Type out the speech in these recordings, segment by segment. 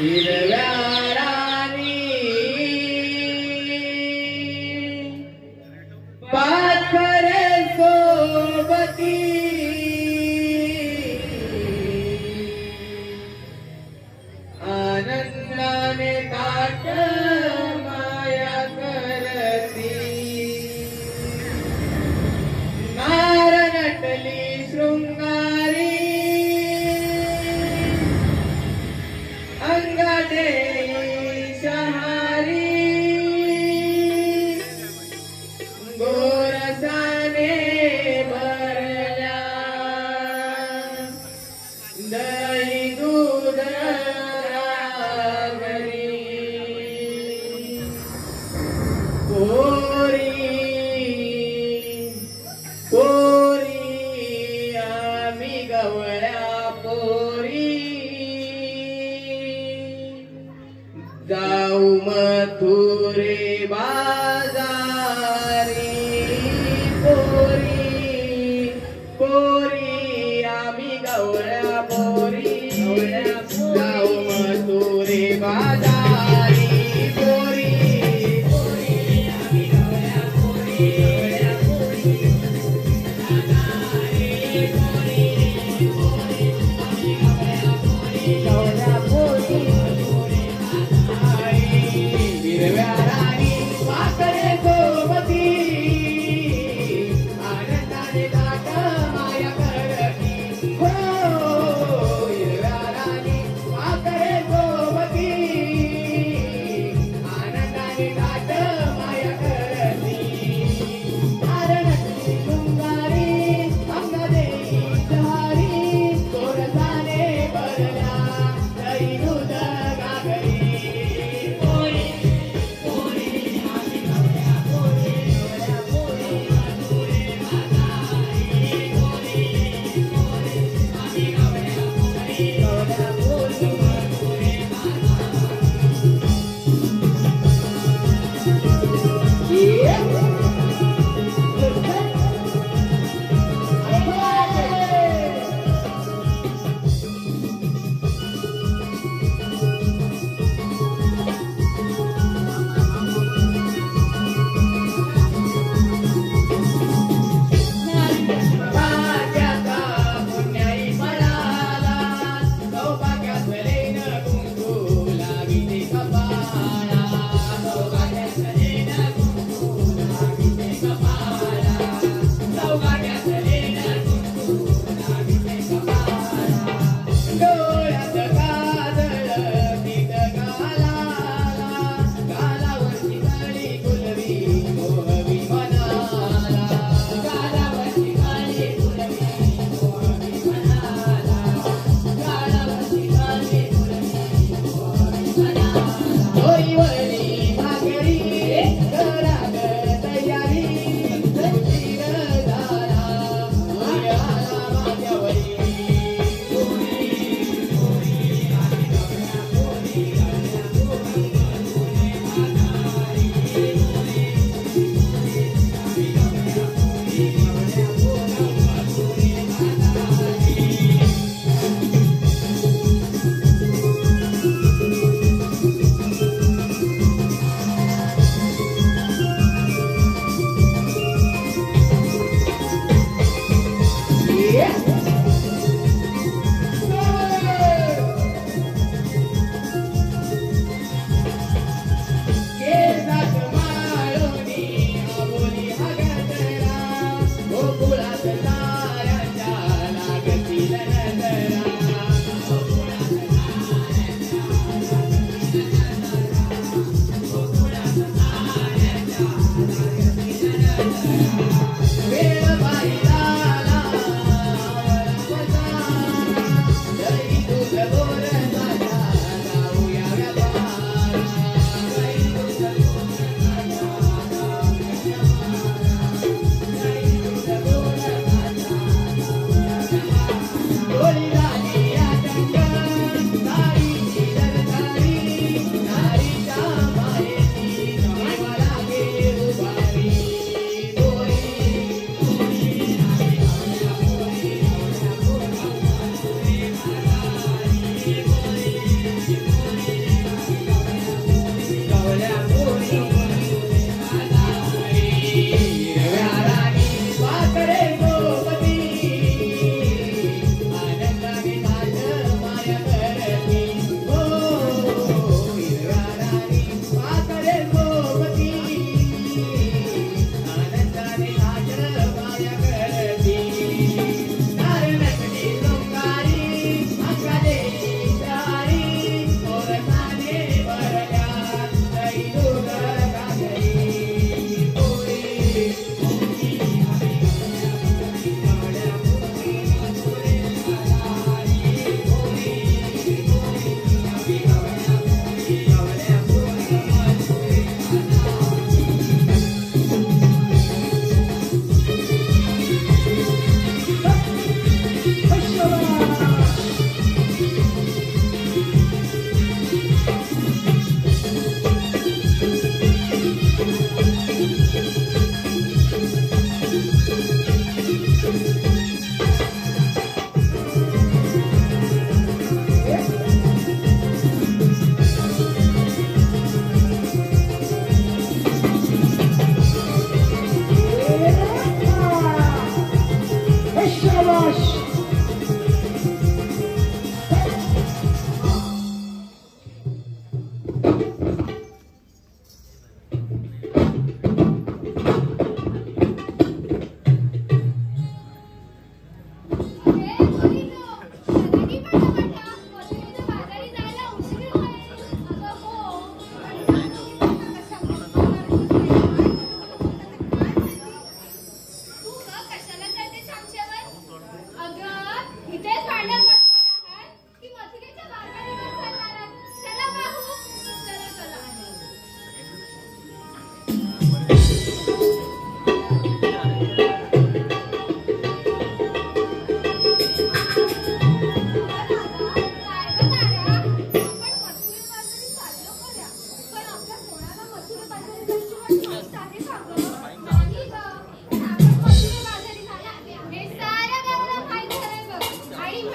हिरव्या राणी पाखरे सोबती आनंदाने ताट माया करती नार नटली शृंगारी अंगाते शहारी गोरसाने भरल्या दही दूध रागरी पोरी पोरी आम्ही गवळ्या पोरी जाऊ मथुरे बाजारी पोरी पोरी आम्ही गवळ्या पोरी जाऊ मथुरे बाजारी पोरी पोरी आम्ही गवळ्या पोरी गवळ्या पोरी हिरव्या राणी पाखरे सोबती आनंदाने ताट माया करती हो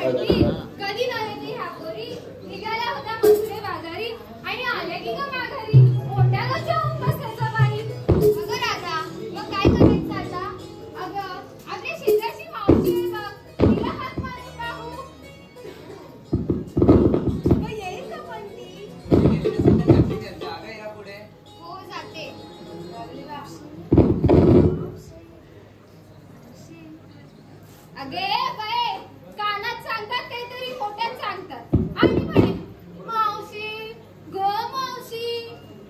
म्हणती कधी नव्हे ती ह्या पोरी निघाल्या होत्या मथुरे बाजारी आणि आल्या की ग माघारी मोठ्याला जेवून बसायचा बाई. अगं राधा मग काय करायचं आता? अगं आपल्या शेजारची मावशी आहे बघ तिला हात मारून पाहू. मग येईल का पण ती? हो जाते. अगे बाई कानात सांगतात काहीतरी मोठ्यात सांगतात आणि म्हणे मावशी ग मावशी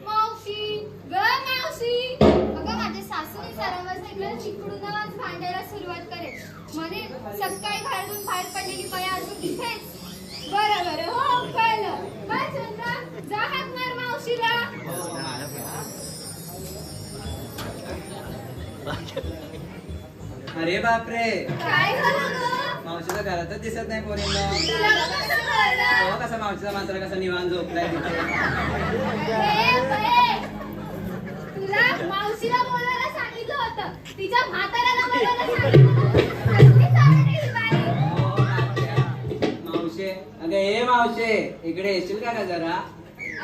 मावशी ग मावशी. अगं माझ्या सासूने सर्वच ऐकलं तिकडूनच भांडायला सुरुवात करेल म्हणे सकाळी घरातून बाहेर पडलेली बाया अजून इथेच. बरं बरं हो कळलं. काय चंद्रा जा हात मार मावशीला. अरे बापरे काय झालं ग? मावशीला घरातच दिसत नाही पोरींना. तुला कसं कळलं? कसा मावशीचा मात्र कसा निवांत झोपलाय तिथे. अरे बाई, तुला मावशीला बोलायला सांगितलं होतं तिच्या म्हाताऱ्याला बोलायला सांगितलं होतं. कसली चालली ही बाई? मावशे अगं ए मावशे इकडे येशील का जरा?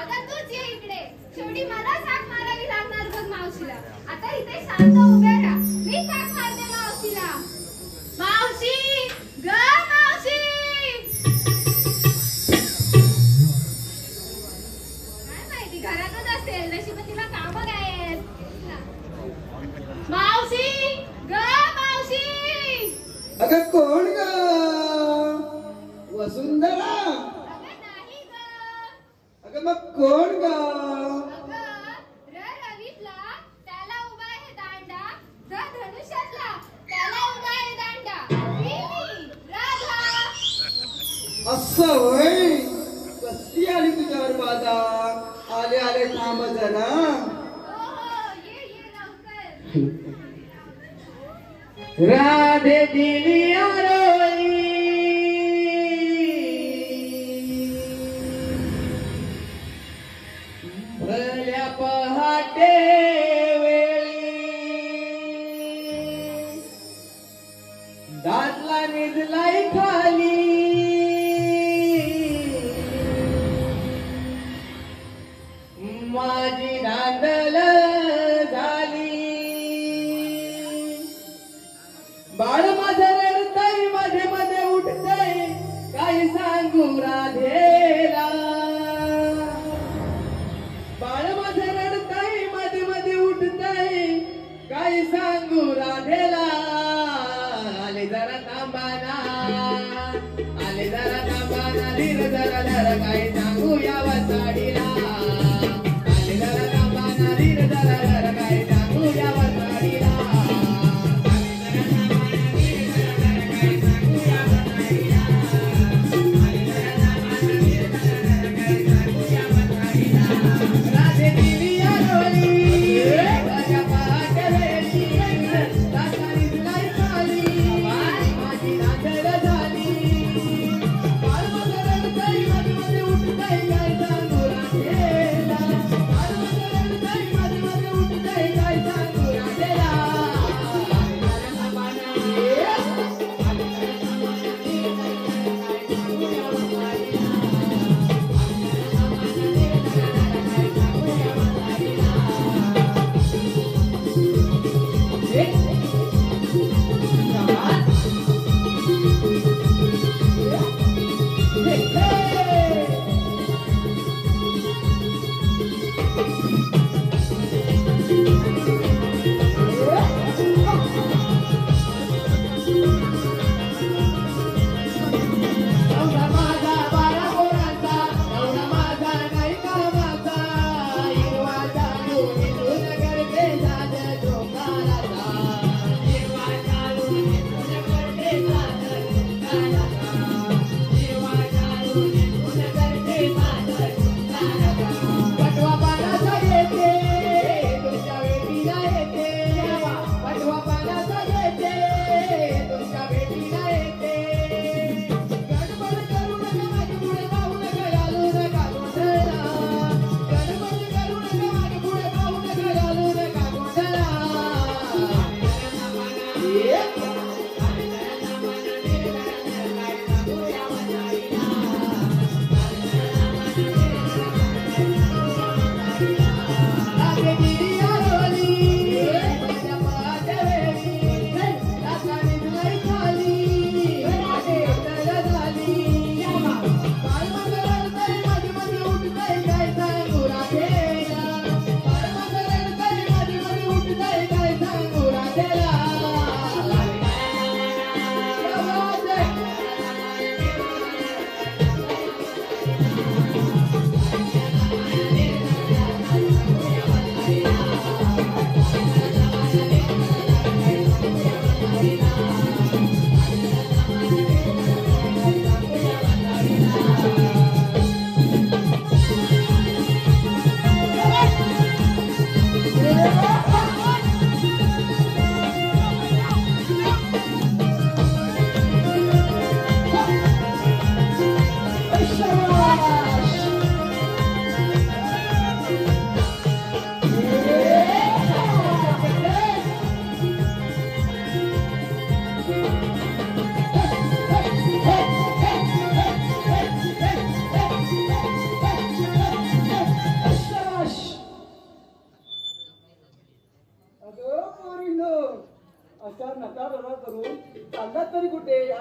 अगं तूच ये इकडे. शेवटी मला साथ मारावी लागणार बघ मावशीला. आता इथे शांत उभे राहा. मी साथ मारते मावशीला. मावशी ग मावशी. काय माहिती घरातच असेल. नशीब तिला कामं काय आहेत. मावशी ग मावशी. अगं कोण ग? वसुंधरा? अगं नाही ग. अगं मग कोण ग? त्याला उभा आहे दांडा. धनुष्यातला त्याला उभा आहे दांडा. मी राधा. असं होय. कसली आली तुझ्यावर बाधा? आले आले थांब जरा. हो ये ये लवकर. राधे दिली आरोळी भल्या पहाटे दाटला निजलाई खाली माझी धांदल झाली. बाळ माझं रडतंय मध्ये मध्ये उठतंय काही सांगू राधेला. बाळ माझं रडतंय मध्ये मध्ये उठतंय काही सांगू राधेला. आले जरा थांबाना आले जरा थांबाना धीर जरा जरा काही सांगू या वसाडीला. आले जरा थांबाना धीर जरा जरा काही सांगू या वसाडीला. राधे दिली आरोळी माझ्या पहाटे वेळी दाटला निजलाई खाली माझी धांदल झाली. बाळ माझं रडतंय मध्ये मध्ये उठतंय काय सांगू राधेला.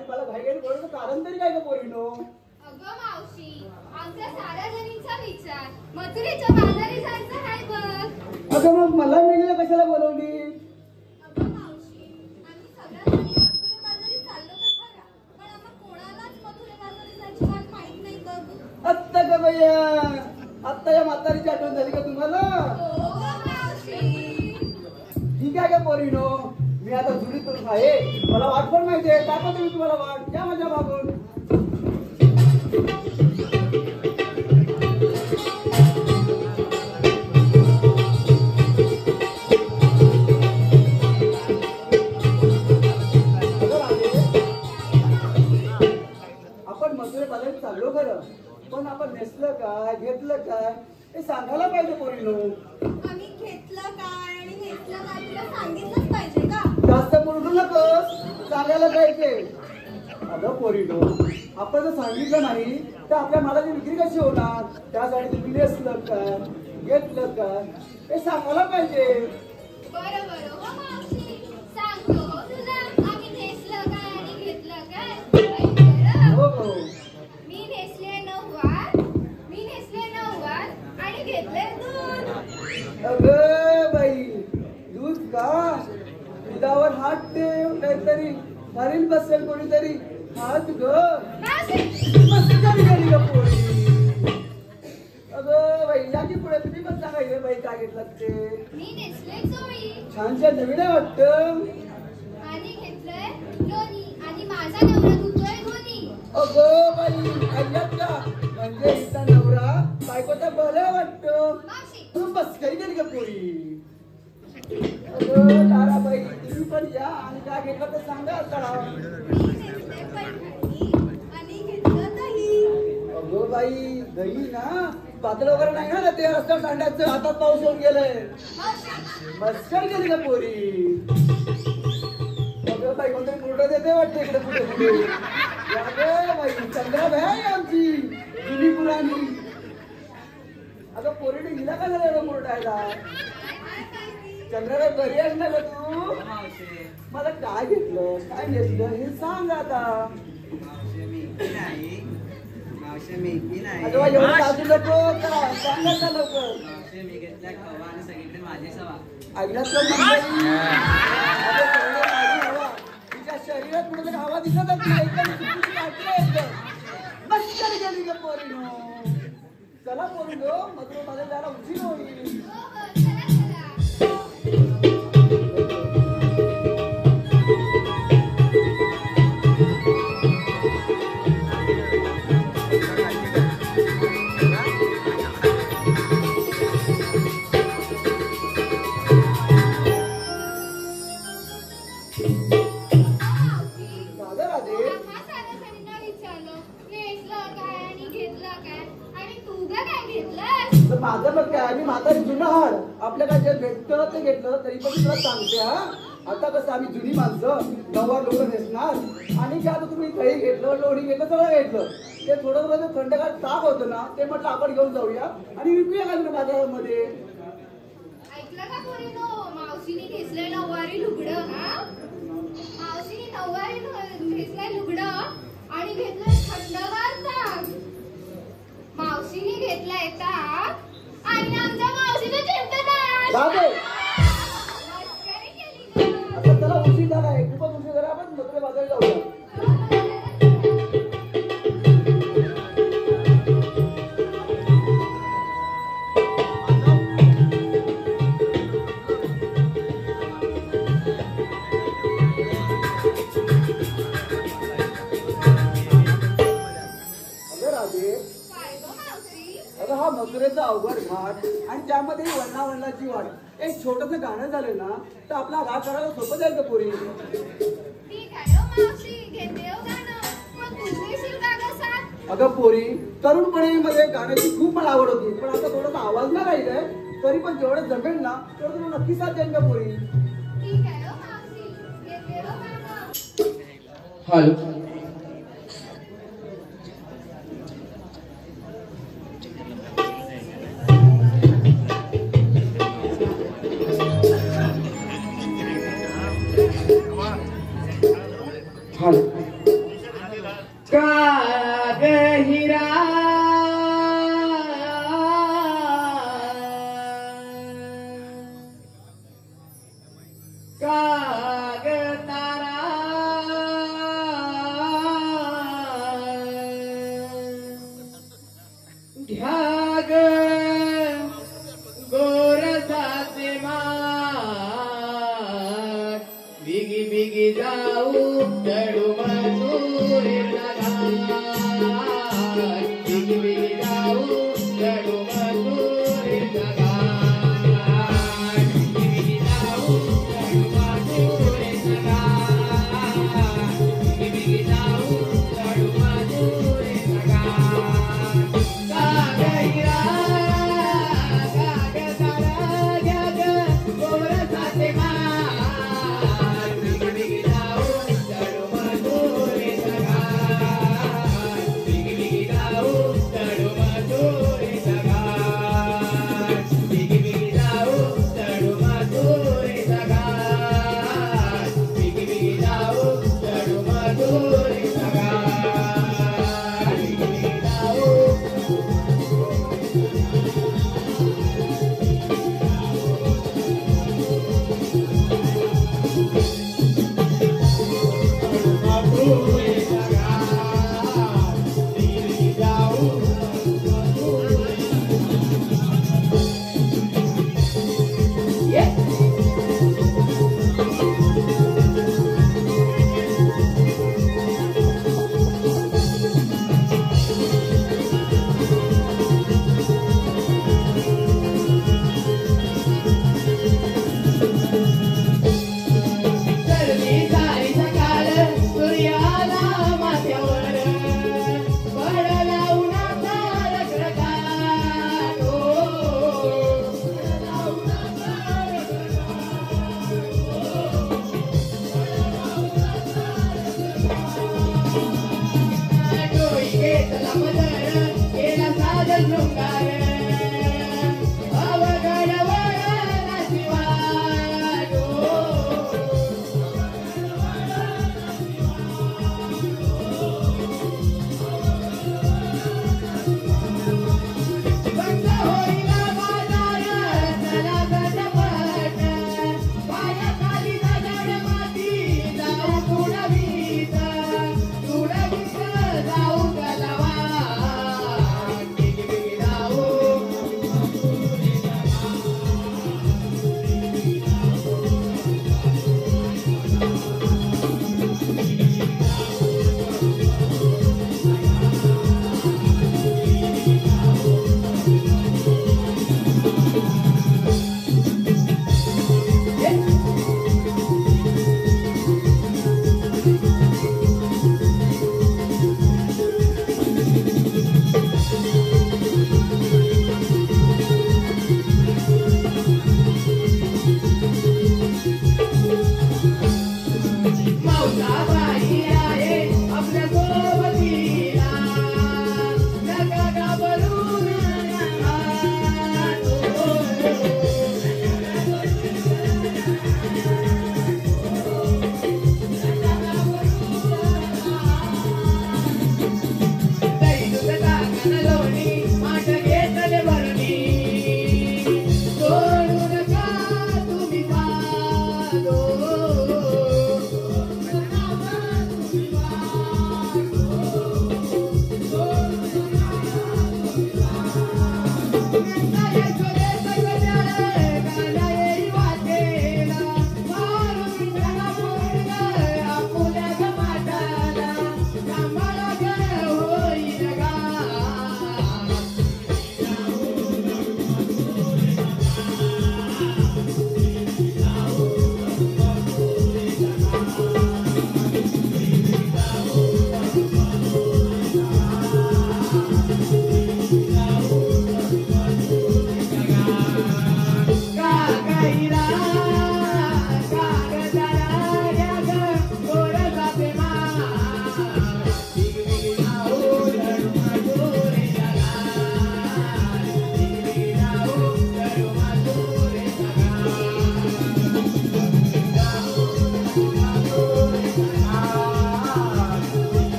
आणि मला घाईघाईने बोलवलं कारण तरी काय ग पोरीनो? अगं मावशी, आमच्या साऱ्या जणींचा विचार मथुरेच्या बाजारी जायचं आहे बघ. अगं मग मला मेलीला कशाला बोलवली? अगं मावशी, आम्ही सगळ्या जणी मथुरे बाजारी चाललो तर खरा, पण आम्हा कोणालाच मथुरे बाजारी जायची वाट माहित नाही बघ. आत्ता का बया, आत्ता या म्हातारीची आठवण झाली का तुम्हाला? हो गं मावशी. ठीक आहे का पोरीनो, मी आता जुडी करून आहे, मला वाट पण माहिती आहे. दाखवतो मी तुम्हाला वाट, या माझ्या मागून. आपण मथुरे बाजारात चाललो खरं, पण आपण नेसलं काय, घेतलं काय हे सांगायला पाहिजे पोरीनो. आम्ही घेतलं काय आणि नेसलं काय तुला सांगितलंच पाहिजे का? जास्त बोलू नकोस, सांगायला पाहिजे. अगं पोरीनो, आपण जर सांगितलं नाही तर आपल्या मालाची विक्री कशी होणार? त्यासाठी तुम्ही नेसलं काय, घेतलं काय हे सांगायला पाहिजे. बरं बरं हो मावशी, सांगतो हो तुला. आम्ही नेसलं काय आणि घेतलं काय? ऐक हो बरं. हो. मी नेसले नऊवार आणि घेतले दूध. अगं बाई, दूध का? दुधावर हात ठेव, नाहीतरी हरीण बसेल कोणीतरी. हात ग मावशी, मस्करी केली ग पोरी. अगं बाई, या की पुढे तुम्ही पण सांगायचं बाई काय घेतलं ते. मी नेसले चोळी छान छान नवीन आहे वाटतं. आणि घेतलंय लोणी आणि माझा नवरा धुतोय धोनी. अगं बाई, ऐकत का? म्हणजे हिचा नवरा बायकोचा भला वाटतो. मावशी, तू मस्करी केली का पोरी? अगं ताराबाई, तुम्ही पण या आणि काय घेतलं तर सांगा आता. मी नेसले पैठणी आणि घेतलं दही. अगं बाई, दही ना पातळ वगैरे नाही ना ते रस्त्यावर सांडायचं, हातात पाऊस होऊन गेलंय. मावशी, मस्करी केली का पोरी? अगं बाई, कोणतरी कुरडं देते वाटते इकडे कुठे कुठे. या गं बाई, चंद्राबाई आहे आमची जुनी पुराणी. अगं पोरीने हिला का झालं एवढं मुरडायला? चंद्राबाई बरी आहेस ना ग तू? मावशे मला काय घेतलं, काय नेसलं हे सांग आता. मावशे मी की नाही, मावशे मी की नाही. अगं बाई, एवढं साजू नको का? सांगा का लवकर. मावशे मी घेतल्या खवा आणि सगळीकडे माझी सवा. ऐकलात का मंडळी? अगं सगळं माझी हवा. तिच्या शरीरात कुठेतरी हवा दिसतच नाही. एकदम चुकीची वाटलं एकदम. मस्करी केली का पोरीनो? चला पोरीनो, मधुर माझ्या जायला उशीर होईल. हो हो, चला चला. राधे राधे. आम्हा साऱ्या जणींना विचारलं, नेसलं काय आणि घेतलं काय? आणि तू ग काय घेतलंस? तर माझं बघ काय, आम्ही म्हातारी जुनं हाड. आपल्याला जे भेटतं ते घेतलं तरी पण तुला सांगते हा. आता कसं आम्ही जुनी माणसं नववार लोक नेसणार आणि काय आता तुम्ही दही घेतलं, लोणी घेतलं, सगळं घेतलं. ते थोडं थोडं जे थंडगार ताक होतं ना ते म्हटलं आपण घेऊन जाऊया आणि विकूया का बाजारामध्ये. ऐकलं का पोरीनो? मावशीने घेतलंय नऊवारी लुगडं. हा, मावशीने नऊवारी घेतलंय लुगडं आणि घेतलंय थंडगार ताक. मावशीने घेतलाय ताक आणि आमच्या मावशीने चिंतन राधे, मस्करी केली गं. आता चला उशीर झाला आहे, खूपच उशीर झाला, आपण मथुरे बाजारात जाऊया. अगं राधे, काय गं मावशी? अगं हा मथुरेचा अवघड घाट आणि त्यामध्ये ही वळणावळणाची वाट. एक छोटस गाणं झालं ना तर आपला घाट करायला सोपं जाईल का पोरी? ठीक आहे हो मावशी, घेते हो गाणं. पण तू देशील का गं साथ? अगं पोरी, तरुणपणीमध्ये गाण्याची खूप मला आवड होती, पण आता थोडासा आवाज ना राहिलाय. तरी पण जेवढं जमेल ना तेवढं तुला नक्की साथ देईन का पोरी? ठीक आहे हो मावशी, घेते हो गाणं. हॅलो. हॅलो.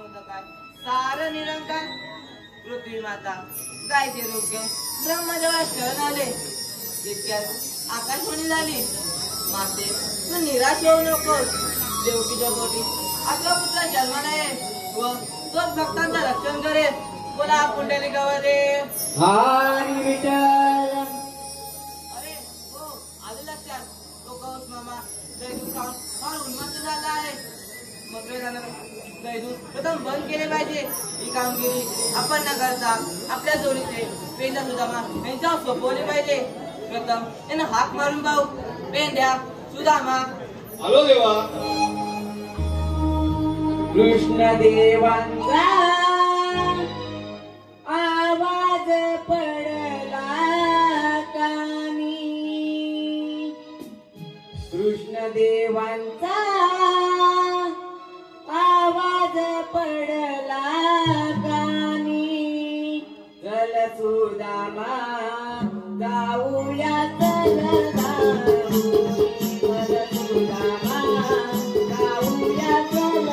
सारं निरंकार पृथ्वी माता गायचे रोग्य ब्रह्मदेवा शरण आले तितक्यात आकाशवाणी झाली माते तू निराश होऊ नकोस देवकी जगोटी आपला पुत्र जन्माला आहे व तोच भक्तांचं रक्षण करेल बोला पुंडलिकावरे हरी विठ्ठल. अरे हो आले लक्षात तो कौस मामा दैदूत खाऊन फार उन्मत्त झाला आहे मग दैदूत प्रथम बंद केले पाहिजे ही कामगिरी आपण न करता आपल्या जोडीचे पेंडा सुदामा यांच्यावर सोपवले पाहिजे प्रथम त्यांना हाक मारून पाहू पेंड्या सुदामा हॅलो देवा. कृष्ण देवांचा आवाज पडला कानी कृष्ण देवांचा आवाज पडला कानी चल सुदामा जाऊया चल सुदामा जाऊया चल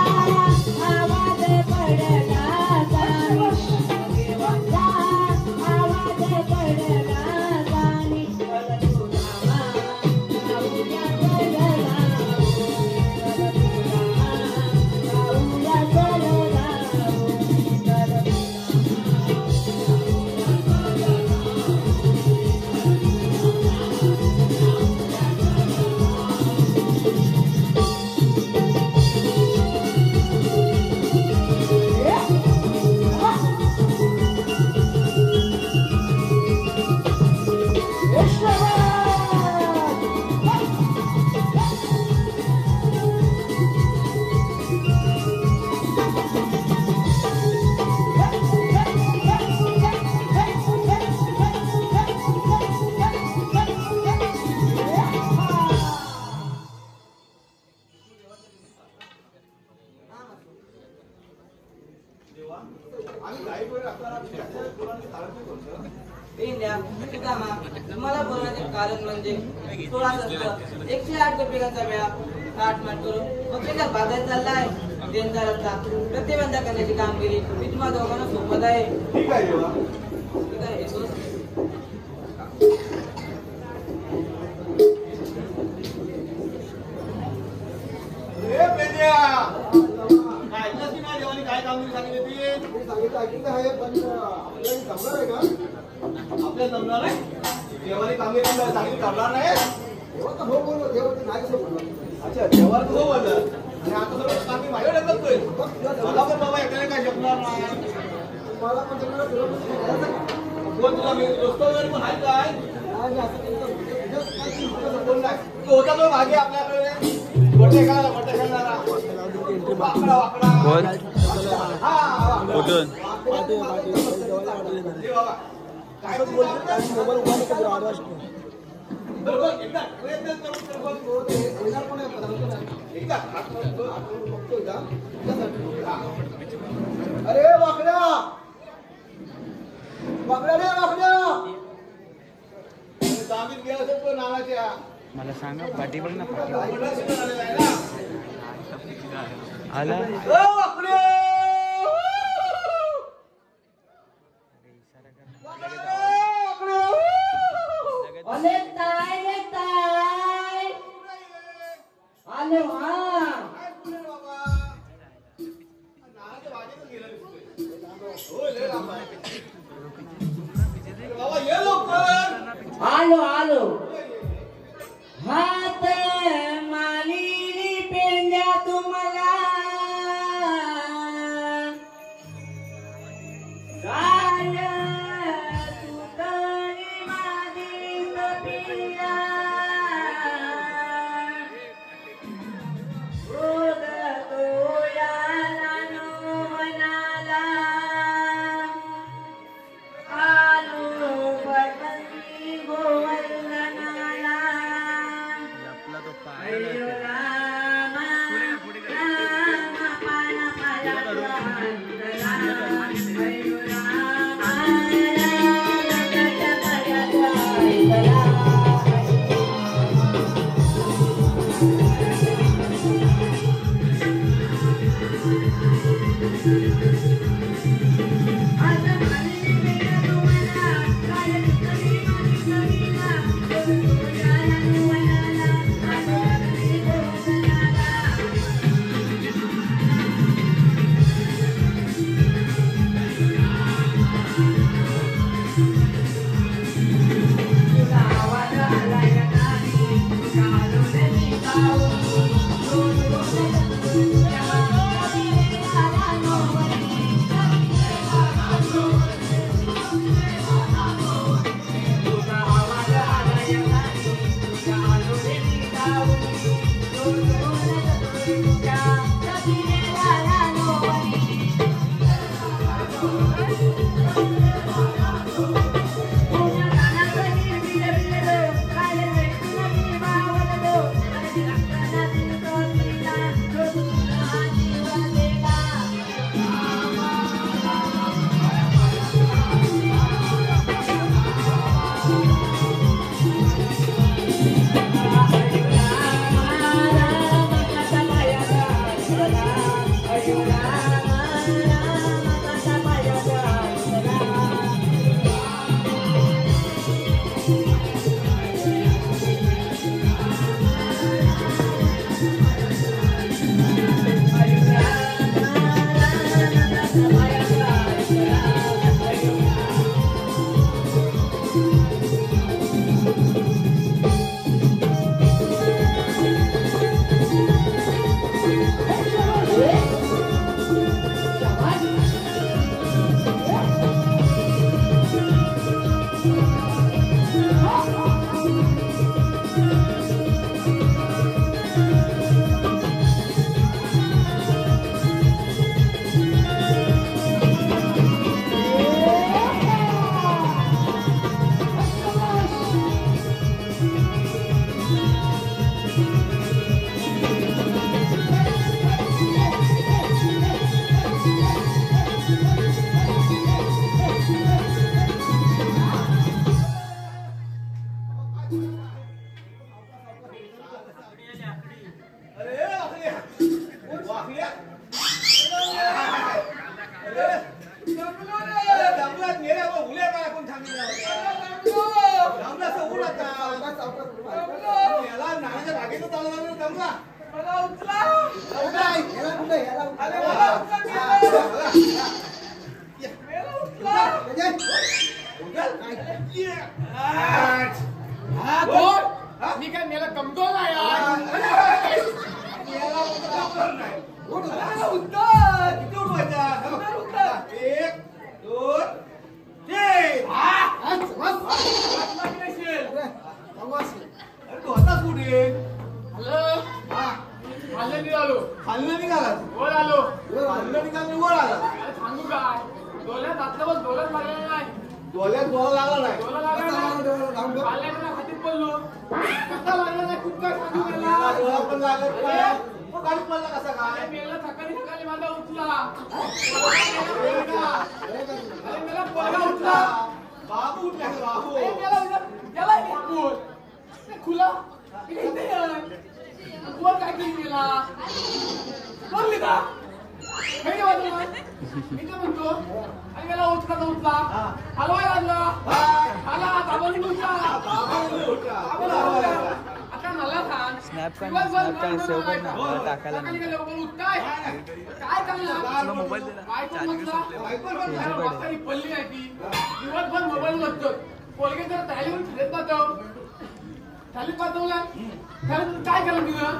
आवाज पडला कारण म्हणजे 16 सत्र 108 रुपयांचा मेळा थाटमाट करून बकरीला बाजारात चाललाय. देणदाराचा प्रतिबंध करण्याची कामगिरी मी तुम्हाला दोघांना सोबत आहे. ठीक आहे देवा. ठीक आहे येतोच. काय कामगिरी सांगितली ती सांगितलं ऐकलं आहे पण आपल्याला जमणार आहे का? आपल्याला जमणार आहे. देवाने कामगिरी सांगितली करणार नाही. देवा तर हो बोललो, देवा तर नाही कसं बोललो. अच्छा देवाला तो बोललं आणि आता सगळं कामगिरी माझ्याकडे करतोय. मला पण बाबा एकट्याने काय जमणार नाही. मला पण जमणार तुला पण करायचं का? कोण तुला मी दोस्त वगैरे पण आहे काय नाही, असं केलं तर तुझं काय तुझं कोण नाही. तो होता तो मागे आपल्याकडे गोटे खेळणारा वाकडा वाकडा हा कुठून हे बाबा काय बोलतो बरोबर एकदा प्रयत्न करून येणार पण आहे, पण नाही. एकदा बघतोय का? तुझ्यासाठी. अरे वाकड्या वाकड्या रे वाकड्या जामीन गेला असेल तो नावाच्या मला सांगा पाठी बघ ना पाठी मोटरसायकल आलेला आहे ना आला ओ वाकडे आले वा आलो आलो हात मालिनी पेंड्या तुम्हाला काय तुतणी मागीत पिल्या रोग तोयाला नो मनाला आलो बसंती गोवर्धनाला अय्यो राम राम पान मला अंतरा अय्यो राम राम जट मला चालू जमला मला उचला. याला कुठे याला अरे मला उचला. मेला उचला. कोण? मी काय मेला कमतो ना यार. उत्तर. किती उठवायचा? उत्तर. 1 2 3 अरे तू आता कुठे खाल्लं निघालो. खाल्लं निघाला वर आलो. खाल्लं निघाला वर आला अरे सांगू काय डोल्यात घातलं बस डोल्यात लागलेलं नाही. डोळ्यात गोळा लागला नाही डोला लागला नाही. खाल्ल्यानं हातीत पडलो. कसा लागला नाही खूप काय सांगू त्याला. डोळा पण लागत नाही मग गाडी पडला कसा अरे काय मेला सकाळी सकाळी माझा उठला. अरे मेला पोरगा उठला. बाबू उठला का बाबू अरे मेला गेला बापूर. ते खुला मी इथे आहे. बोल काय केली मेला बोलली का काही वाटलं नाही. मी तर म्हणतो आणि मेला उठला तर उठला हलवाय लागला आला दाबून उठला. आता मला सांग स्नॅप काढ सेव्ह कर ना मला टाकायला सकाळी नाही. गेले बघून उठताय काय करणार तुला मोबाईल दे ना. काय करू म्हटलं फेसबुक वाजता पडली नाही ती दिवसभर मोबाईल बघतो पोलगे जर थालीवर खालीत पाठव थालीत पाठवला खरं तू काय केलं तिनं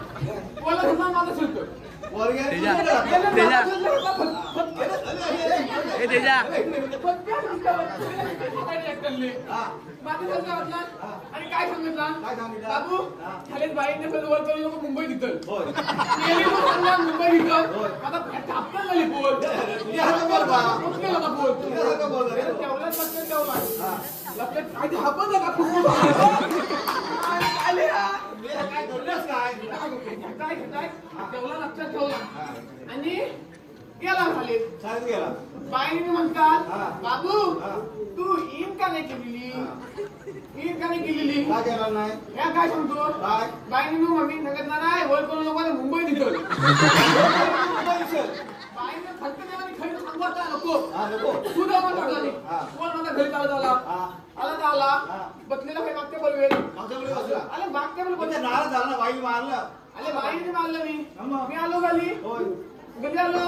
बोला सुद्धा माझा सुटतो तेजा ए तेजा आणि काय सांगितलं बाबू खालीच बाईने वर करू नको मुंबई तिथं मुंबई तिथं आता हप्ता झाली बोल तेवढ्याच लक्षात ठेवला लक्षात काय हापत काय घडलंच काय काय काय तेवढा लक्षात ठेवला आणि गेला खाली शाळेत गेला बाईने म्हणतात बाबू तू इन का नाही केलेली इन का नाही केलेली काय केला नाही या काय सांगतो काय बाईने मग मम्मी सांगत नाही वर करू नको मुंबई तिथं बाईने फक्त देवानी खरी सांगू आता नको हा नको तू जाऊ टाकला नाही हा. कोण माझा घरी चालत आला आला तर आला बसलेला काही मागच्या बोलवेल माझ्याकडे बसला आले मागच्या बोल म्हणजे नाराज झाला ना बाई मारलं अरे बाईने मारलं मग? मी आलो खाली होय घरी आलो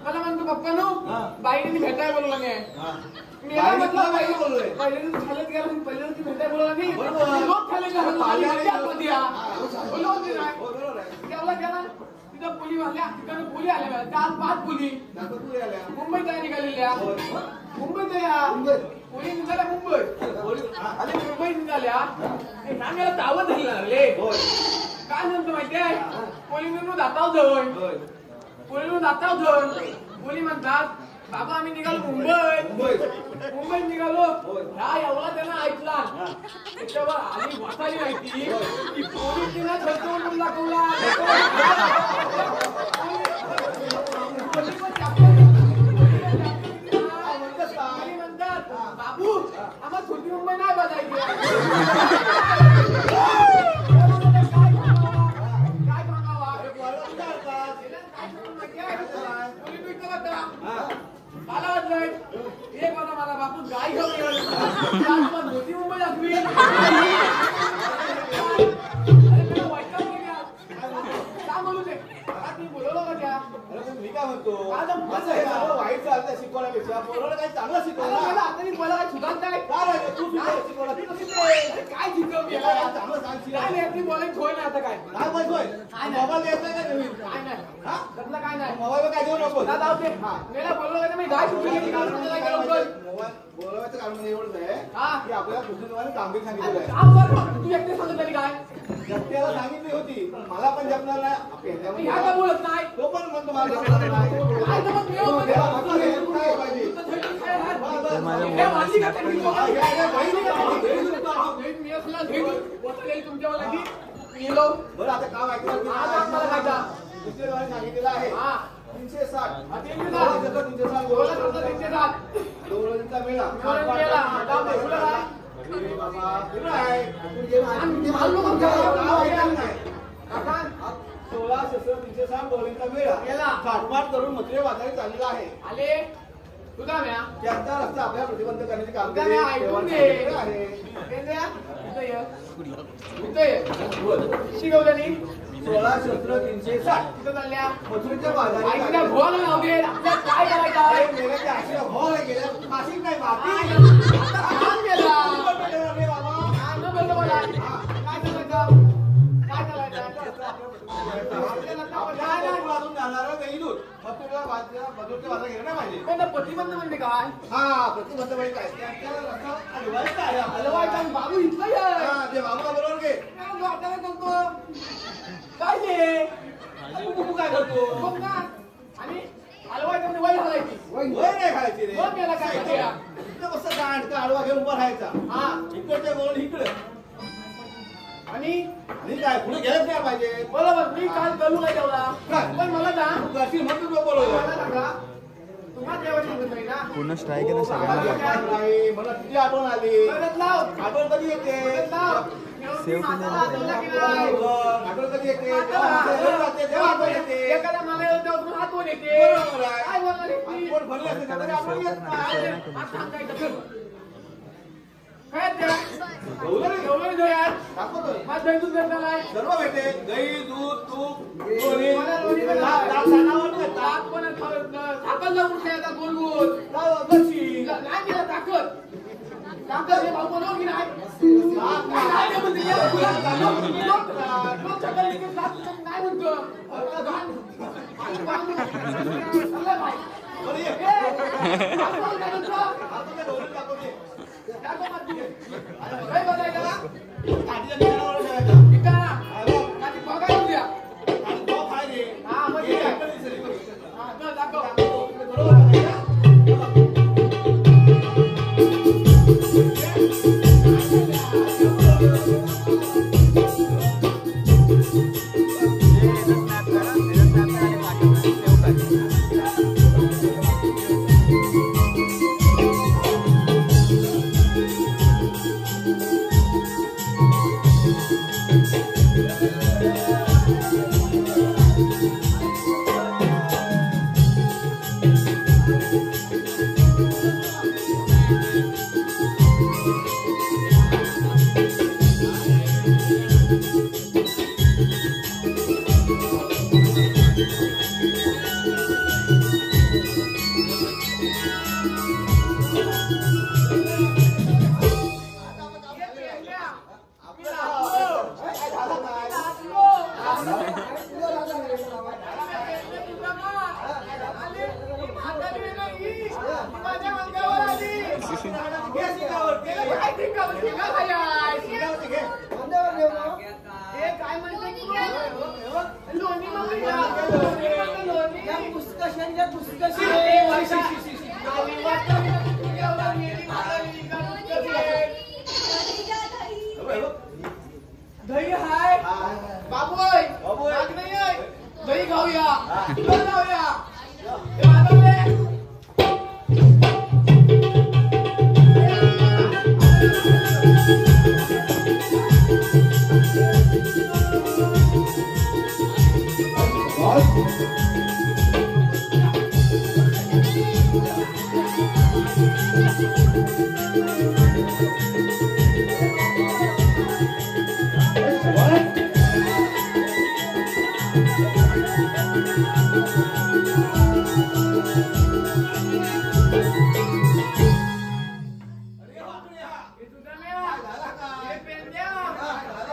मला म्हणतो पप्पा नो हा. बाईने मी भेटाय बोलवला नाही हा. मी याला बाईने म्हटलं तुला काय बोललोय? पहिल्यांदा चालत गेला म्हणून पहिल्यांदा ती भेटाय बोलवला नाही बरोबर. मी रोज चालत गेला म्हणून आली पाहिलं म्हणजे नाही. आतमध्ये या. बोललो होते हो नाही बरोबर आहे तेवढा गेला तिथं पुली वाजल्या तिकडे पुली आल्या बघा. चार 5 पुली दाखव तू यायला मुंबईत आहे निघालेल्या होय मुंबईत या मुंबई. पुली निघाल्या मुंबई हा. आणि मुंबईत निघाल्या नाम्याला दावत झाली लागले होय काय म्हणतो माहितीये पोलिंग दातावतोय होय पोलिंग दातावतोय पोली म्हणतात बाबा आम्ही निघालो मुंबईत मुंबई मुंबईत निघालो होय. ह्या एवढा त्यांना ऐकला त्याच्यावर आली वाचायली माहिती की पोलीस तिला खर्च म्हणून दाखवला पोली म्हणतात बाबू आम्हाला छोटी मुंबई नाही बघायची काय सांगावा मला वाटलंय एक होता मला बापू गाय घेऊन मोठी मुंबई दाखवी काय बोलू दे मी बोलवलं का त्या अरे पण मी काय म्हणतो काय जमतं असं हे सगळं वाईट चालतं शिकवण्यापेक्षा पोराला काही चांगलं शिकवलं मला ना. आता मी बोला काय सुधारत नाही काय रे, तू शिकवलं ती कशी ते? काय शिकव तिला काय चांगलं सांगशील काय नाही ती बोलायची होय नाही आता काय काय बोलतोय काय नाही. मोबाईल द्यायचा का नवीन काय नाही हा त्यातलं काय नाही मोबाईल काय देऊ नको दादा होते मेला बोललो का मी गाय सुटली काय लवकर मोबाईल बोलवायचं कारण म्हणजे एवढंच आहे हा. की आपल्याला पुस्तकाने कामगिरी सांगितलेलं आहे काम कर मग. तू एकटे सांगत तरी काय जप्त्याला सांगितली होती पण मला पण जपणार नाही मी ह्याच्यामध्ये ह्या काय बोलत नाही तो पण म्हणतो मला जपणार नाही काय तर मग मिळव मध्ये. त्याला म्हटलं हे तू काय पाहिजे तर माझ्या हे वाली का मोबाईल त्यांनी स्नॅप बोलावलं? हे, हे, बहिणी का? घरी सुद्धा घरी मी असला घरी बसलेली तुमच्यावाला की मी गेलो. बरं आता काम ऐकलं आज आम्हाला खायचा. दुसऱ्या गावाने सांगितलेलं आहे हा. 360 हा, 360. 360 बोला तुमचा 360. गवळणीचा मेळा मिळून गेला. जाऊ दे, पुढं काय? अरे बाबा कुठं आहे आपण गेलो आहे. आम्ही आलो मग गाव गावाला. ऐकलं नाही काका, 16 शस्त्र 360 गवळणीचा मेळा गेला. काटमाट करून मत्रे वाजायला चाललेला आहे आले तुझा म्या त्याचा रस्ता आपल्याला प्रतिबंध करण्याची तुझा कामगिरी म्या ऐकून देवाने घे सांगितलेलं आहे ते द्या. शिकवलं नाही 16 शस्त्र 360 तिथं चालल्या मथुरेच्या आई बाजारात तिला भोवाला नाव दे आपल्याला काय करायचं आहे? मेल्याच्या आशीला भोवला गेल्या मासिक नाही माती आता छान गेला रे बाबा हा, न बोललं मला काय करायचं काय करायचं वाजून जाणार गैलूर मथुरेच्या बाजार गेलं नाही पाहिजे पण प्रतिबंध म्हणजे काय हा प्रतिबंध म्हणजे काय त्याला रस्ता हलवायचा आहे हलवायचा आणि बाबू इथला आहे हा ते बाबूला बरोबर घे काय करतो काय ते तू काय करतो बघ ना आणि हलवायचं म्हणजे वय घालायची वय नाही खायची रे मग याला काय करायचं? इथं कसं गांडका आडवा घेऊन उभा राहायचा हा इकडच्या बोलून इकडे आणि आणि काय पुढे गेलंच नाही पाहिजे बरोबर मी काल करू काय तेवढा काय? पण मला सांग तू करशील म्हणून तुला बोलवलं मला सांगा तुम्हाला जेवायची म्हणत नाही ना पूर्ण स्ट्राईक आहे ना मला सगळ्यांना नाही, मला तुझी आठवण आली परत लाव आठवण कधी येते परत लाव सेव केलं माताला आठवलं की नाही? आठवण कधी येते जेव्हा माणसाला जाते, तेव्हा आठवण येते एखादा मला येतो तेव्हा तुम्ही आठवण येते बरोबर आहे. काय बोलणार आहे ती? आठवण भरली असते ना, तरी आठवण येत नाही. आज सांगायचं खरं. काय त्या? गौरव रे. एवढं नाही यार. दाखवतोय. हा दहीदूध देता नाही. सर्व भेटे दही दूध तूप लोणी मला लोणी पण ताक, नाही. ताक सानावर नाही, ताक. ताक पण ताकद लावून खेळता गोल गोल. लस्सी. नाही दिला ताकद. ताकद हे भाऊ बनवून की नाही? नाही, नाही ते म्हणते, या लोक सकाळी इकडे ताक नाही म्हणतो. आणि बांधून. चाललंय बाई. बरं ये. ताकद काय म्हणतो? आपण त्या गौरीला दाखवते. ताकद मारते. काय बघायला? काठीच्या निशाणावर ठेवायचा. इकडं ना. हा, बघ. काठी बघायला द्या. आणि तो खाय रे. हा, मग ठीक आहे. हे इकडे दिसेल, इकडे. हा, चल, दाखव. दाखवतो. बरोबर आहे का? दही हाय बाबूय नाक नाही आहे दही खाऊया दूध खाऊया हे वाजवले.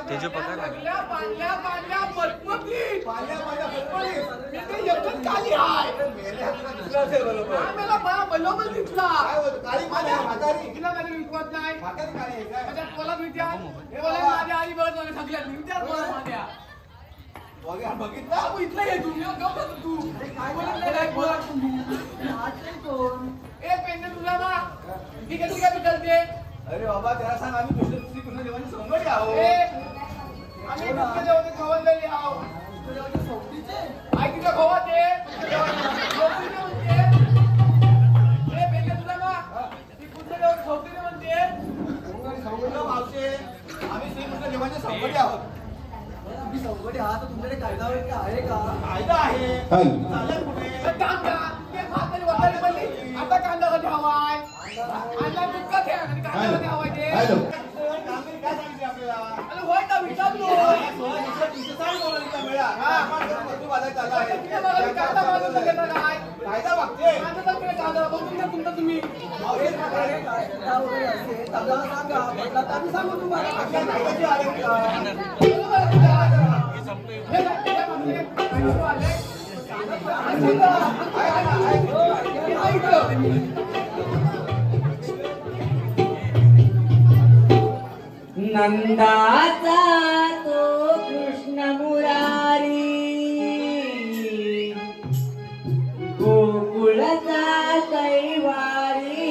तेजो पकड ना. पांढऱ्या पटपटीत पाल्या पाल्या फटफटीत. मी ते एकच खाली आहे मेल्या हातात दुसरं असेल बरोबर. आम्हाला बा बलोबल दिसला काय होतं? काळी पाल्या, म्हातारी. तिला माझ्या विश्वास नाही म्हातारी काळी आहे काय? माझ्या कोला विचार कोला माझ्या आई बरोबर मला सगळ्या विचार कोला माझ्या बघा, बघितलं? बाबू इथलं ये तू गप बस तू काय बोलत नाही बोला ए पेंडे तुला ना ठीक आहे मी करते अरे बाबा त्याला सांग आम्ही कृष्ण देवाची संगडी आहोत. ए आम्ही कुठे जेवण खवंदली आहो आई तुझ्या खोवात आहे ए पेंडे तुला ना ती कुठे जेवण खवते म्हणते संगडी मावशे आम्ही श्रीकृष्ण देवाची संगडी आहोत. तुम्ही संकटे आहात तर तुमच्याकडे कायदा वगैरे आहे का? कायदा आहे चालेल कुठे कांदा ते म्हातारी वगैरे म्हणली आता कांदा कधी हवाय कांदा विकत घ्या आणि कांदा कधी हवाय ते कामगिरी काय सांगितली त्याला अरे होय का विचारलो कायदा वागते तुम्ही सांगू तुम्हाला नंदाचा तो कृष्ण मुरारी गोकुळचा कैवारी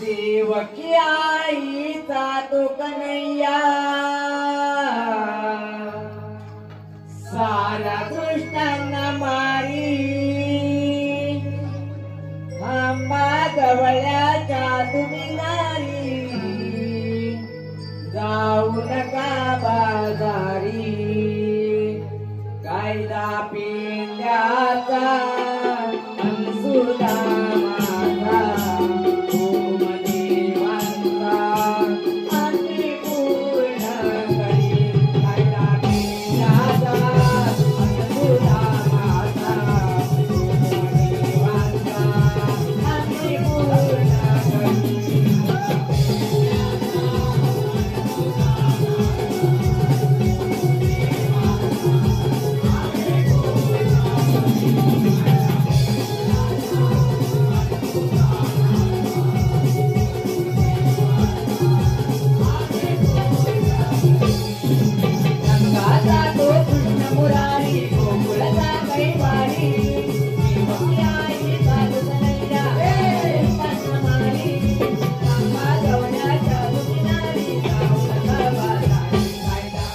देवकी आईचा तो कन्हैया सारा कृष्णांना मारी आंबा गवळ्याच्या तुम्ही नारी जाऊ नका बाजारी कायदा पेंड्याचा सुद्धा माझा देवांचा आणि पूर्ण करी कायदा पेंड्याचा सुद्धा माझा देवांचा आणि पूर्ण करी रंगाचा तो कृष्ण मुरारी गोकुळचा कैवारी देवकी आईचा तो कन्हैया कृष्णांना मारी आंबा गवळ्याच्या तुम्ही नारी जाऊ नका बाजारी कायदा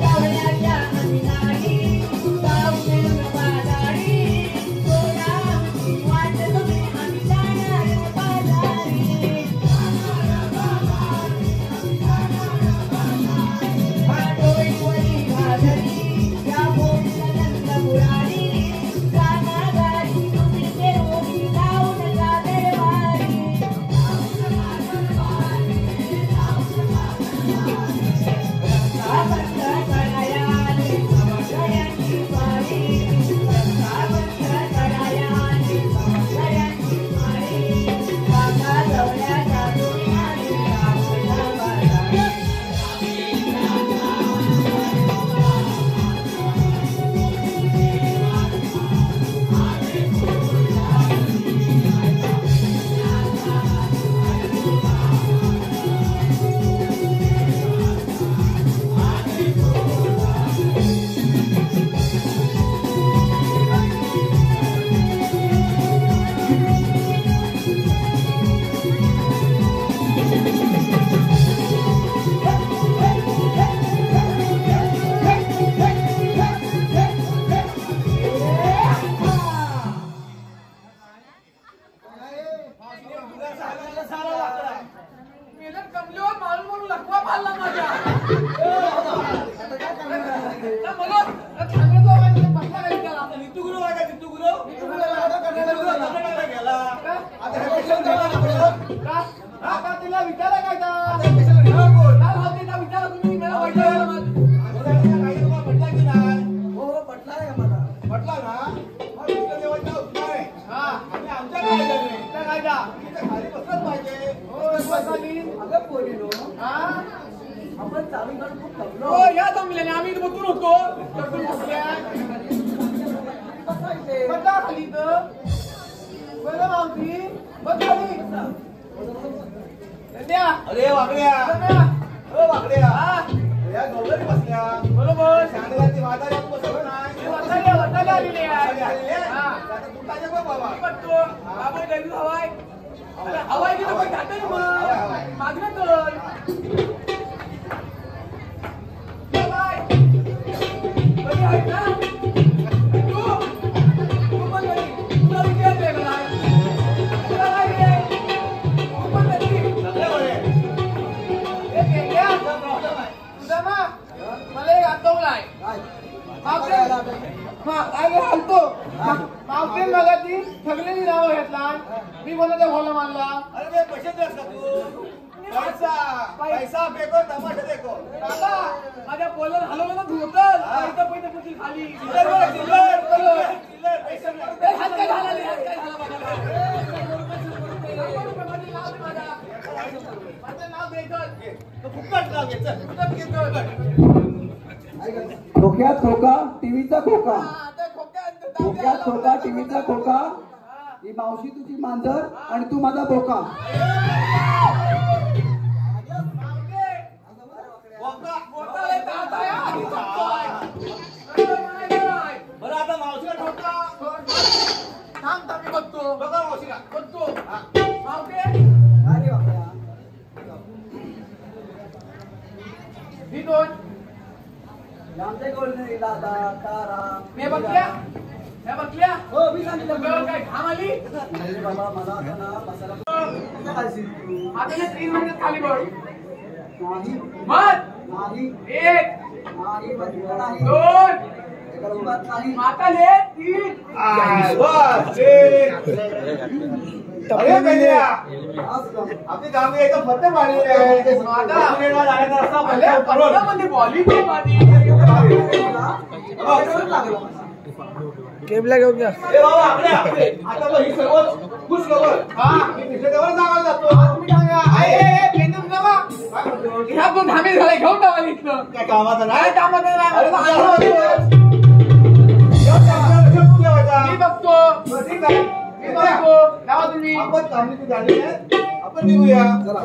गवळ्याच्या आम्ही नारी जाऊ नका बाजारी सोडा वाट तुम्ही आम्ही जाणार बाजारी भांडोळीवरी घागरी या बोलला नंद मुरारी जाना गाडी तुम्ही देवोरी जाऊ नका दरबारी रस्ता बंद करायाने समस्यांची मारी रस्ता बंद करायाने समस्यांची मारी काका गवळ्याच्या तुम्ही नारी जाऊ नका बाजारी कमलीवर मारून म्हणून लकवा पाडला माझ्या तिला विचारा काय विचारा तुम्ही मला म्हटला की नाही हो पटला आहे मला म्हटला ना मग तुझं जेवण नाही आणि आमच्या काय खाली बसलंच पाहिजे अगं पोरीनो आपण चालू करून खूप थकलो हो या जमल्याने आम्ही बसून होतो बसायचे बसा खाली तर बरं मावशी बस खाली धन्या अरे वाकड्या धन्या ओ वाकड्या या गौरी बसल्या बरोबर शांतला ती म्हातारी आपण बसवलं नाही वटाला आलेली आहे आता तू काय बघ बाबा बघतो बाबा दैवी हवाय हवाय की नको घाटे मग मागणं कर ये बाय बरी आहे ना तू पण बरी तुला विचार दे मला तुला काय रे अरे हलतो मावते बघा ती सगळ्यांनी नाव घेतला मी बोलतो भोला मानला. अरे मी पैसे देस का तू पैसा फेको टमाटर देखो बाबा माझ्या बोलर हलवलं ना धुतल पैसे पैसे पुढची खाली चिल्लर चिल्लर पैसे हात काय झाला रे हात काय झाला माझं नाव द्यायचं तो फुकट नाव घ्यायचं फुकट घेतो. खोक्यात खोका टीव्हीचा खोका खोक्यात खोका टीव्हीचा खोका ही मावशी तुझी मांजर आणि तू माझा बोका. बरं आता मावशीला ठोका थांब मी बघतो बघा मावशीला बघतो ही दोन आमचे कोण नाही दादा तारा मी बघल्या हो मी सांगितलं काय घाम आली अरे बाबा मला आता ना मसाला आता 3 मिनिट खाली बघ नाही मत नाही एक नाही बघितलं नाही दोन गरबात नाही माताले 3 बस अरे बेलिया आपली गावी एकदम फत्ते मारलेली आहे आता म्हणजे बॉलिंग मारली केबला घेऊन जा. ए बाबा आपले आता बघ ही सर्व खुश खबर हा मी पिछेवर जागा जातो तुम्ही सांगा ए पेंडम बाबा ह्या दोन धामे झाले घेऊन टाका इथलं काय कामाचं नाही कामाचं नाही मी बघतो ठीक आहे मी बघतो लावा तुम्ही आपण कामणी झाली आहे आपण निघूया चला.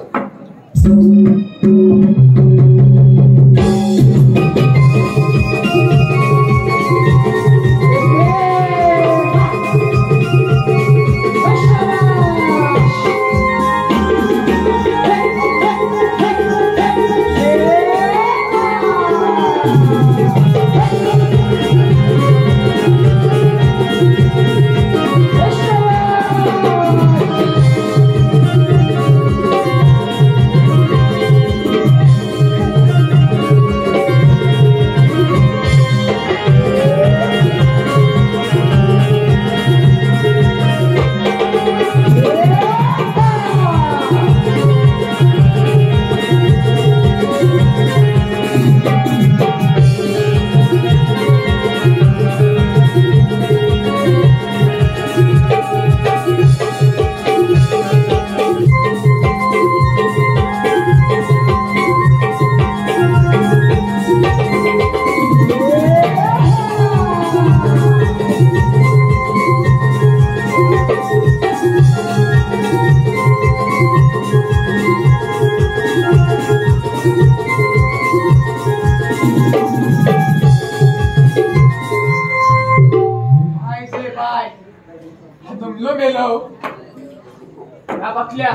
बघल्या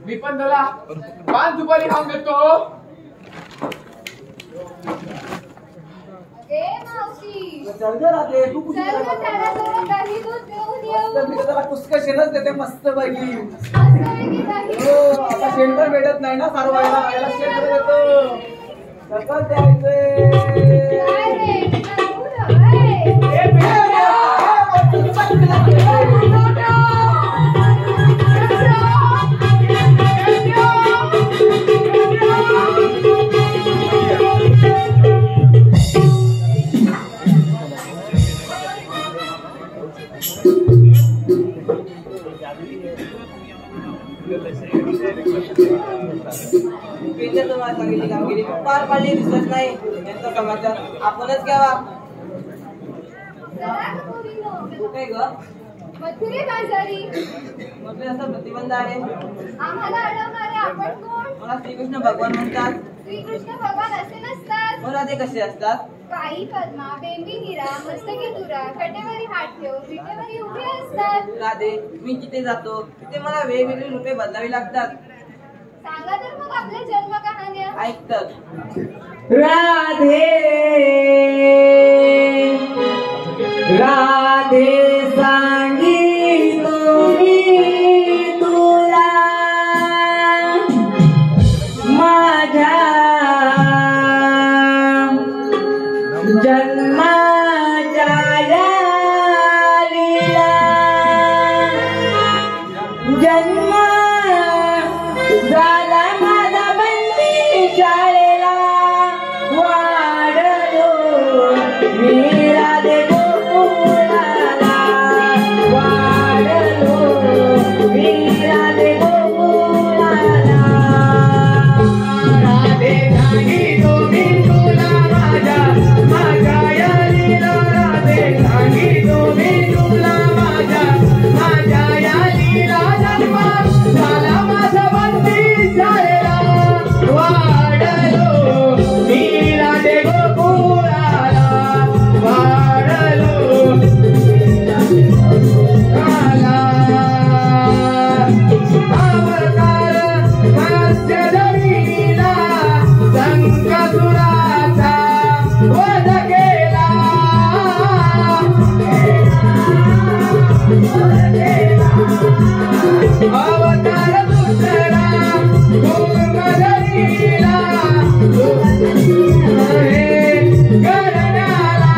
मी पण त्याला 5 दुपारी खाऊन देतो. मस्त पैकी आता शेंटर भेटत नाही ना सारवायला शेंटर देतो सकल द्यायचे. तुम्हाला सांगितली कामगिरी पार पाडली दिसत नाही यांचा समाचार आपणच घ्यावा. कुठे ग मथुरे बाजारी म्हटले असं प्रतिबंध आहे. आम्हाला अडवणारे आपण कोण? मला श्रीकृष्ण भगवान म्हणतात. श्रीकृष्ण भगवान असे नसतात. मला ते कसे असतात? पायी पद्मा, बेंबी हिरा, मस्तकी तुरा, कटेवरी हात ठेवून विटेवरी उभे असतात. राधे मी जिथे जातो तिथे मला वेगवेगळी रूपे बदलावी लागतात. सांगा तर मग आपल्या जन्म कहाण्या. ऐकतात. राधे राधे सांगितलो मी तुला माझ्या जन्माच्या झाला माझा बंदी शाळेला वाढलो मी राधे गोकुळाला वाढलो मी राधे गोकुळाला राधे सांगितो मी तुला माझ्या माझ्या या लीला राधे सांगितो मी तुला माझ्या माझ्या या लीला जन्म झाला माझा बंदी शाळेला वाढलो मी राधे गोकुळाला वाढलो अवतार मत्स्य धरीला संकसुराचा वध केला अवतार दुसरा पूर्ण धरीला करण्याला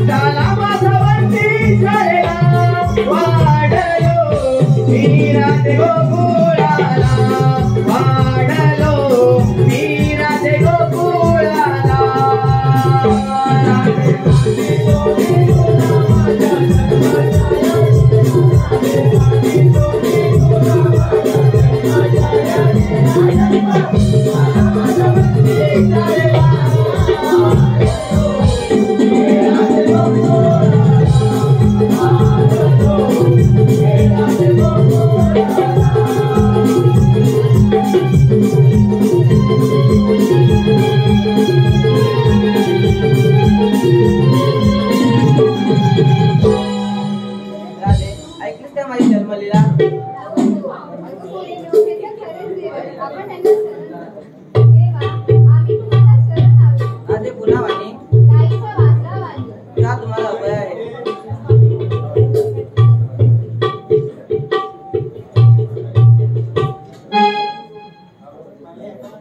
झाला माझा बंदी शाळेला वाढलो मी राधे गोकुळाला वाढलो मी राधे गोकुळाला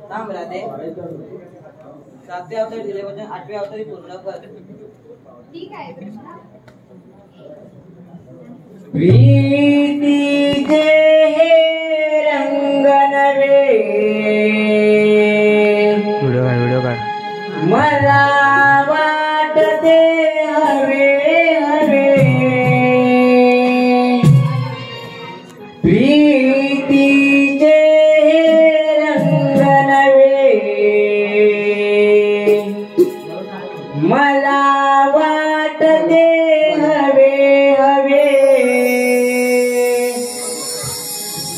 थांब राधे 7वे अवतारी दिले वचन 8वे अवतारी पूर्ण कर. ठीक आहे कृष्णा. प्रीतीचे हे रंग नवे व्हिडिओ काढ. मला वाटते हवे हवे प्रीतीचे हे रंग नवे मला वाटते हवे हवे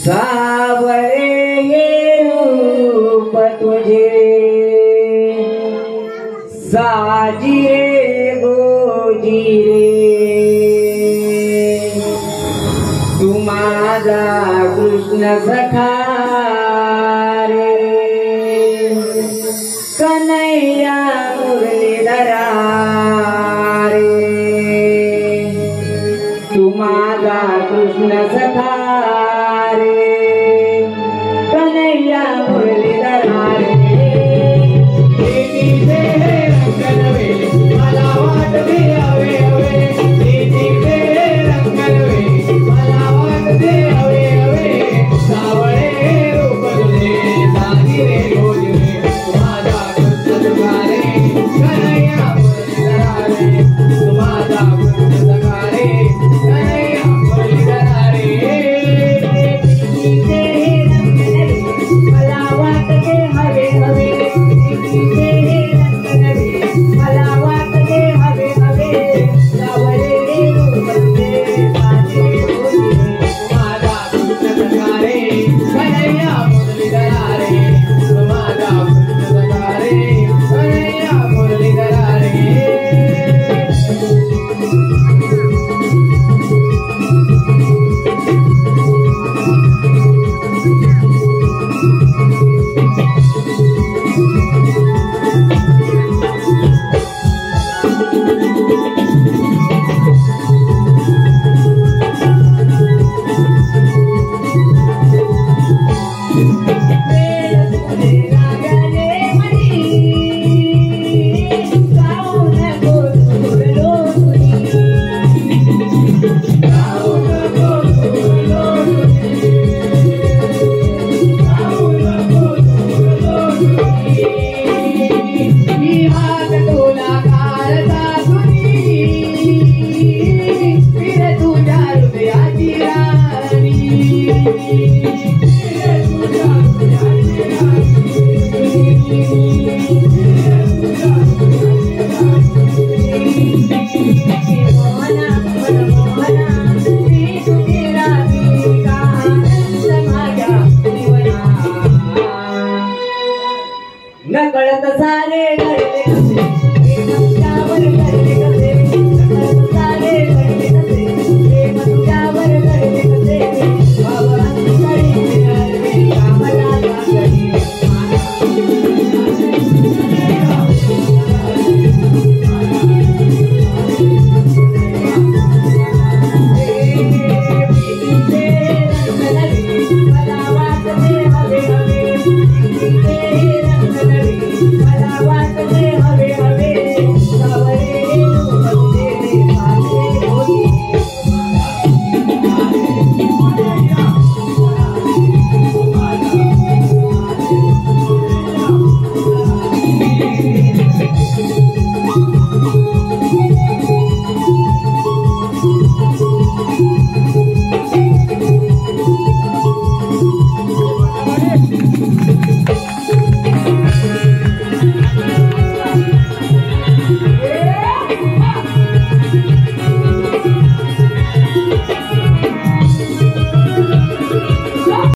सावळे हे रूप तुझे साजिरे गोजिरे तू माझा कृष्ण सखा रे कन्हैया मुरलीधरा रे तू माझा कृष्ण सखा रे कन्हैया मुरलीधरा रे. प्रीतीचे हे रंग नवे मला वाटते हवे हवे प्रीतीचे हे रंग नवे मला वाटते हवे हवे सावळे रूप तुझे साजिरे गोजिरे माझा कृष्ण सखा रे कन्हैया मुरलीधरा रे माझा कृष्ण सखा रे कन्हैया मुरलीधरा रे. प्रीतीचे हे रंग नवे मला वाटते हवे हवे प्रीतीचे हे रंग नवे मला वाटते हवे हवे सावळे रूप तुझे साजिरे गोजिरे माझा कृष्ण सखा रे कन्हैया मुरलीधरा रे माझा कृष्ण सखा रे कन्हैया मुरलीधरा रे. नकळत सारे घडले कसे प्रेम तुझ्यावर घडले कसे नकळत सारे घडले कसे प्रेम तुझ्यावर घडले कसे बाबांची कळी मिळाली कामला लागली प्रीतीचे रंग नवे मला वाटते हवे हवे प्रीतीचे रंग नवे मला वाटते हवे हवे सावळे रूप तुझे साजिरे गोजिरे